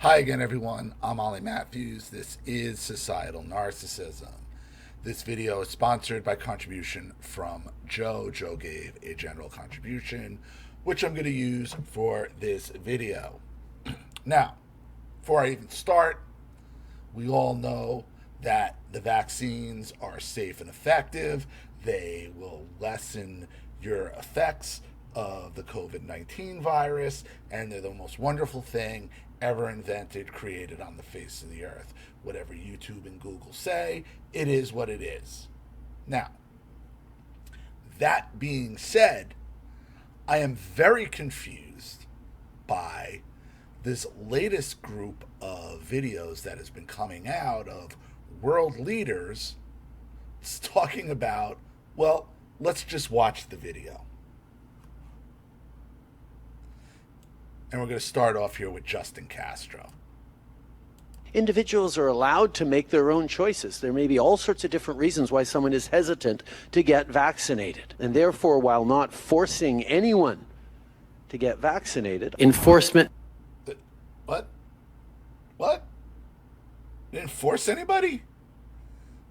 Hi again, everyone. I'm olliemathews. This is Societal Narcissism. This video is sponsored by contribution from Joe. Joe gave a general contribution, which I'm going to use for this video. Now, before I even start, we all know that the vaccines are safe and effective. They will lessen your effects of the COVID-19 virus, and they're the most wonderful thing ever invented, created on the face of the earth. Whatever YouTube and Google say, it is what it is. Now, that being said, I am very confused by this latest group of videos that has been coming out of world leaders talking about, well, let's just watch the video. And we're going to start off here with Justin Castro. Individuals are allowed to make their own choices. There may be all sorts of different reasons why someone is hesitant to get vaccinated. And therefore, while not forcing anyone to get vaccinated, enforcement... What? You didn't force anybody?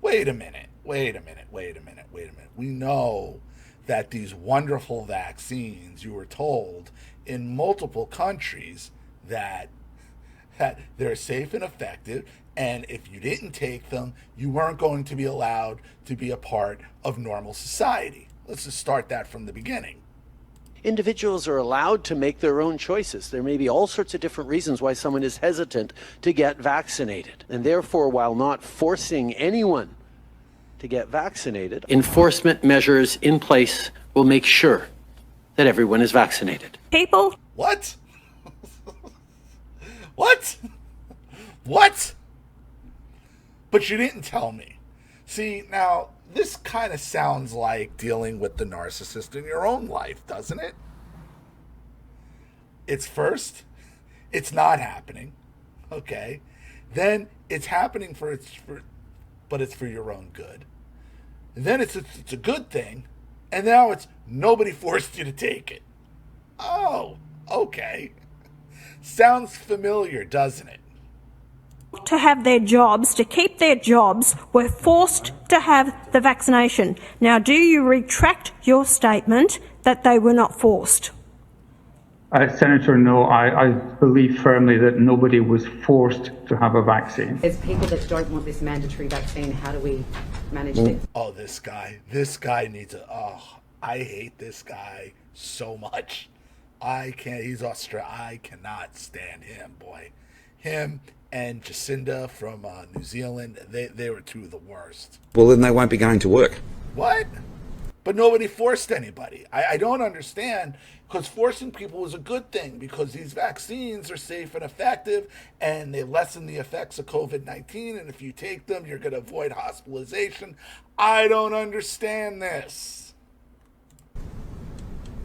Wait a minute. We know that these wonderful vaccines, you were told in multiple countries that they're safe and effective, and if you didn't take them, you weren't going to be allowed to be a part of normal society. Let's just start that from the beginning. Individuals are allowed to make their own choices. There may be all sorts of different reasons why someone is hesitant to get vaccinated. And therefore, while not forcing anyone to get vaccinated, enforcement measures in place will make sure that everyone is vaccinated. People. What? What? But you didn't tell me. See, now, this kind of sounds like dealing with the narcissist in your own life, doesn't it? It's not happening. Okay. Then it's happening but it's for your own good. And then it's a good thing. And now it's nobody forced you to take it. Oh, okay. Sounds familiar, doesn't it? To have their jobs, to keep their jobs, were forced to have the vaccination. Now, do you retract your statement that they were not forced? Senator, no, I believe firmly that nobody was forced to have a vaccine. There's people that don't want this mandatory vaccine. How do we manage this? Oh, this guy needs I hate this guy so much. He's Austra. I cannot stand him, boy. Him and Jacinda from New Zealand, they were two of the worst. Well, then they won't be going to work. What? But nobody forced anybody. I don't understand, because forcing people is a good thing, because these vaccines are safe and effective, and they lessen the effects of COVID-19, and if you take them, you're going to avoid hospitalization. I don't understand this.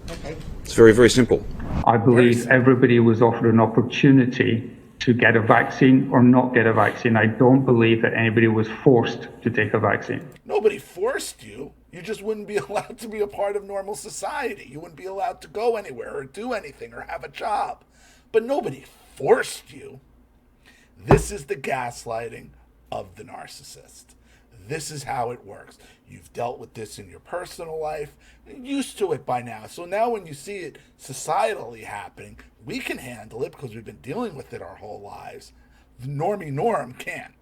Okay. It's very, very simple. I believe everybody was offered an opportunity to get a vaccine or not get a vaccine. I don't believe that anybody was forced to take a vaccine. Nobody forced you. You just wouldn't be allowed to be a part of normal society. You wouldn't be allowed to go anywhere or do anything or have a job. But nobody forced you. This is the gaslighting of the narcissist. This is how it works. You've dealt with this in your personal life, used to it by now. So now when you see it societally happening, we can handle it because we've been dealing with it our whole lives. The normie norm can't.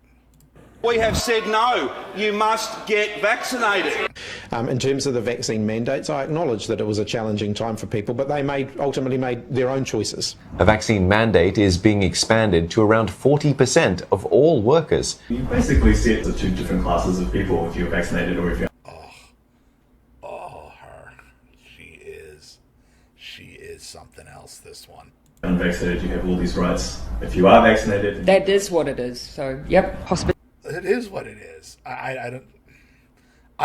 We have said no, you must get vaccinated. In terms of the vaccine mandates, I acknowledge that it was a challenging time for people, but they ultimately made their own choices. A vaccine mandate is being expanded to around 40% of all workers. You basically see it as two different classes of people, if you're vaccinated or if you're... Her. She is something else, this one. Unvaccinated, you have all these rights. If you are vaccinated... That is what it is. So, yep. It is what it is. I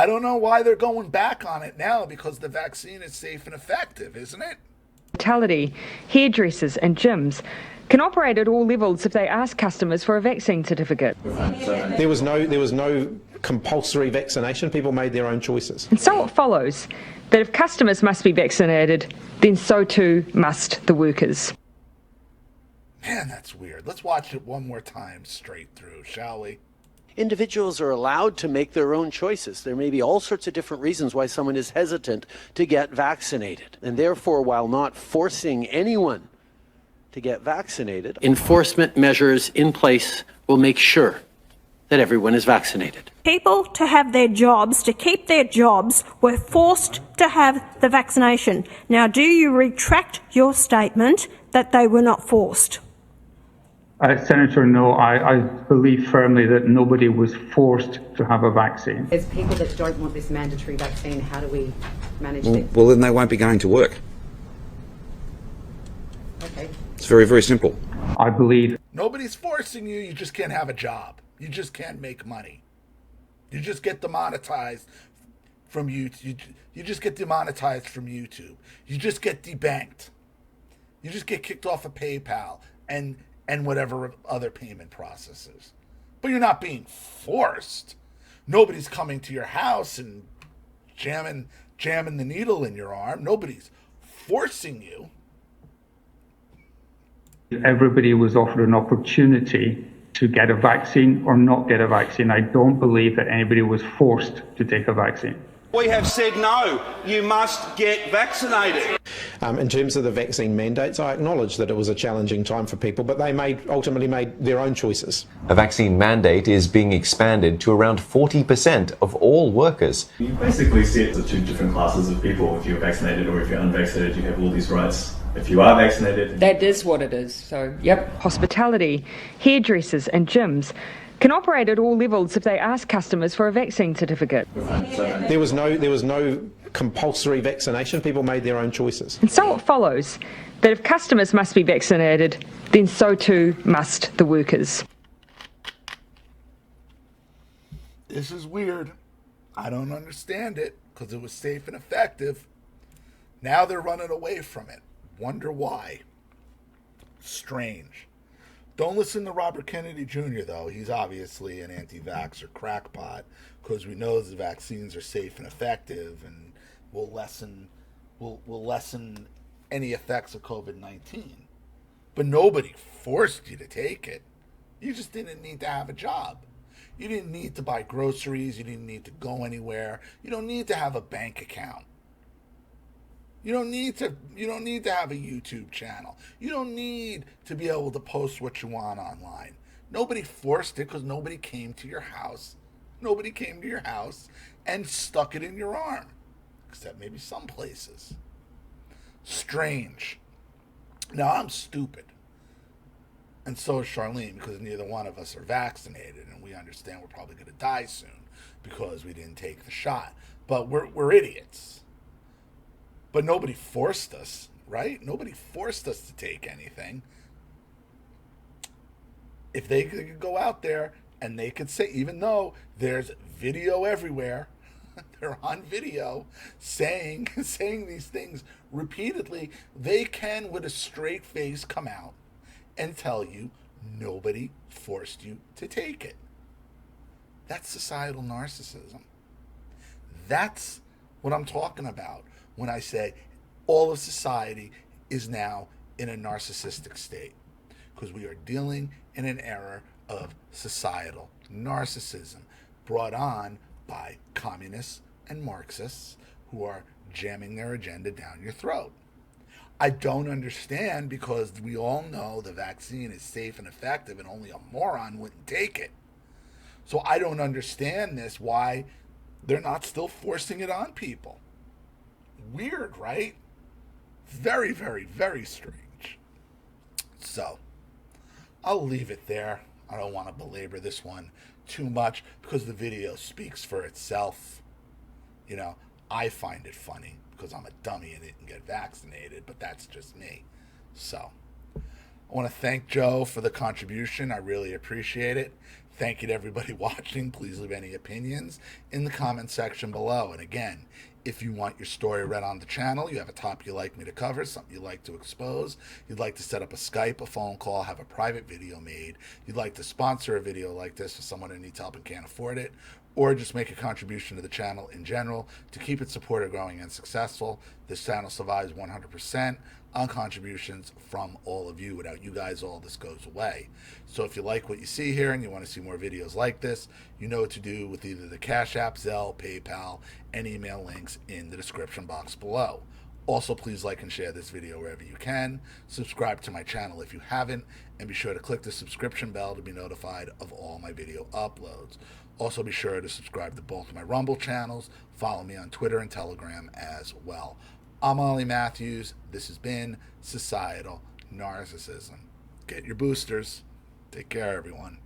don't know why they're going back on it now, because the vaccine is safe and effective, isn't it? Hospitality, hairdressers and gyms can operate at all levels if they ask customers for a vaccine certificate. There was no compulsory vaccination. People made their own choices. And so it follows that if customers must be vaccinated, then so too must the workers. Man, that's weird. Let's watch it one more time straight through, shall we? Individuals are allowed to make their own choices. There may be all sorts of different reasons why someone is hesitant to get vaccinated. And therefore, while not forcing anyone to get vaccinated, enforcement measures in place will make sure that everyone is vaccinated. People to have their jobs, to keep their jobs, were forced to have the vaccination. Now, do you retract your statement that they were not forced? Senator, no, I believe firmly that nobody was forced to have a vaccine. There's people that don't want this mandatory vaccine. How do we manage this? Well, then they won't be going to work. Okay. It's very, very simple. I believe Nobody's forcing you. You just can't have a job. You just can't make money. You just get demonetized from YouTube. You just get demonetized from YouTube. You just get debanked. You just get kicked off of PayPal and whatever other payment processes. But you're not being forced. Nobody's coming to your house and jamming the needle in your arm. Nobody's forcing you. everybody was offered an opportunity to get a vaccine or not get a vaccine. I don't believe that anybody was forced to take a vaccine. We have said no, you must get vaccinated. In terms of the vaccine mandates, I acknowledge that it was a challenging time for people, but they ultimately made their own choices. A vaccine mandate is being expanded to around 40% of all workers. You basically said the two different classes of people. If you're vaccinated or if you're unvaccinated, you have all these rights. If you are vaccinated... That is what it is, so yep. Hospitality, hairdressers and gyms can operate at all levels if they ask customers for a vaccine certificate. There was no compulsory vaccination. People made their own choices. And so it follows that if customers must be vaccinated, then so too must the workers. This is weird. I don't understand it because it was safe and effective. Now they're running away from it. Wonder why. Strange. Don't listen to Robert Kennedy Jr., though. He's obviously an anti-vaxxer crackpot because we know the vaccines are safe and effective and will lessen any effects of COVID-19. But nobody forced you to take it. You just didn't need to have a job. You didn't need to buy groceries. You didn't need to go anywhere. You don't need to have a bank account. You don't need to have a YouTube channel. You don't need to be able to post what you want online. Nobody forced it because nobody came to your house. Nobody came to your house and stuck it in your arm. Except maybe some places. Strange. Now, I'm stupid. And so is Charlene, because neither one of us are vaccinated, and we understand we're probably going to die soon because we didn't take the shot. But we're idiots. But nobody forced us, right? Nobody forced us to take anything. If they could go out there and they could say, even though there's video everywhere, they're on video saying these things repeatedly, they can, with a straight face, come out and tell you nobody forced you to take it. That's societal narcissism. That's what I'm talking about when I say all of society is now in a narcissistic state, because we are dealing in an era of societal narcissism brought on by communists and Marxists who are jamming their agenda down your throat. I don't understand, because we all know the vaccine is safe and effective and only a moron wouldn't take it. So I don't understand this, why they're not still forcing it on people. Weird, right? Very, very, very strange. So, I'll leave it there. I don't want to belabor this one too much because the video speaks for itself. You know, I find it funny because I'm a dummy and didn't get vaccinated, but that's just me. So, I want to thank Joe for the contribution. I really appreciate it. Thank you to everybody watching. Please leave any opinions in the comment section below. And again, if you want your story read on the channel, you have a topic you'd like me to cover, something you'd like to expose, you'd like to set up a Skype, a phone call, have a private video made, you'd like to sponsor a video like this for someone who needs help and can't afford it, or just make a contribution to the channel in general to keep it supported, growing, and successful. This channel survives 100% on contributions from all of you. Without you guys, all this goes away. So if you like what you see here and you want to see more videos like this, you know what to do with either the Cash App, Zelle, PayPal, and email links in the description box below. Also, please like and share this video wherever you can. Subscribe to my channel if you haven't, and be sure to click the subscription bell to be notified of all my video uploads. Also, be sure to subscribe to both of my Rumble channels. Follow me on Twitter and Telegram as well. I'm Ollie Matthews. This has been Societal Narcissism. Get your boosters. Take care, everyone.